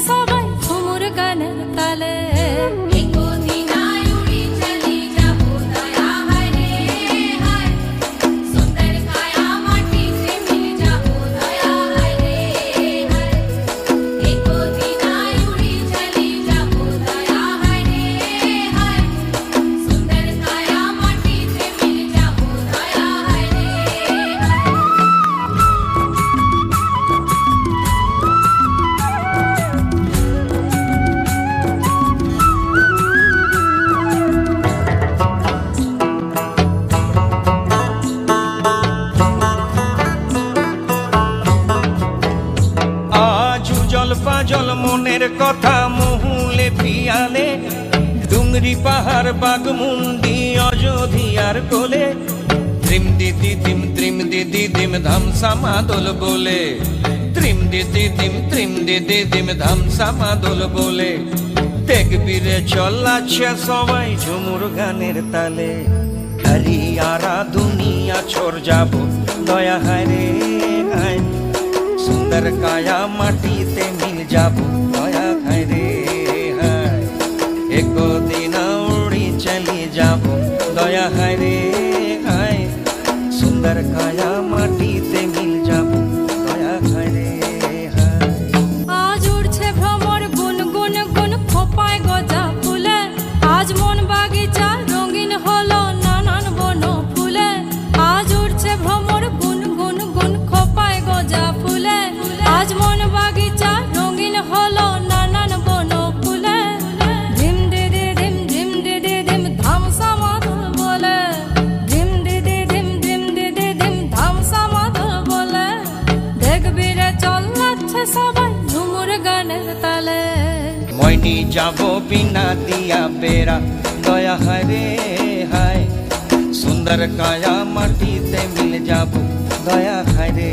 সবাই ঝুমুর গানের তালে। জল মনের কথা মহুলে পিয়ালে, ডুংরি পাহাড় বাগমুন্ডি অযোধিয়ার কোলে, ত্রিম দিদি দিম ধামসা মাদল বলে, ত্রিম দিদি দিম ধামসা মাদল বলে, দেখবি রে চলাচ্ছে সবাই ঝুমুর গানের তালে। হরিয়ারা দুনিয়া ছোর যাব দয়া হায় রে হায়, সুন্দর কায়া মাটিতে মিল যাব দয়া হায় রে হায়, একদিন উড়ি চলি যাব দয়া হায় রে হায়, সুন্দর কায়া মাটিতে মিল যাব দয়া হায় রে হায়। আজ উড়ছে ভ্রমর গুন গুন গুন খোপায় গজা ফুলে, আজ মন বাগিচা রঙিন হলো নানান বন ফুলে। আজ উড়ছে ভ্রমর গুন গুন গুন খোপায় গজা ফুলে, আজ মন বাগিচা রঙিন হলো নানান বন ফুলে। ধিম দিদি দিম ধামসা মাদল বলে, ধিম দিদি দিম ধামসা মাদল বলে, দেখবি রে চলাচ্ছে সবাই ঝুমুর গানের তালে। মইনি যাব বিনা দিয়া বেড়া দয়া হায় রে হায়, সুন্দর কায়া মাটিতে মিল যাব দয়া হায় রে।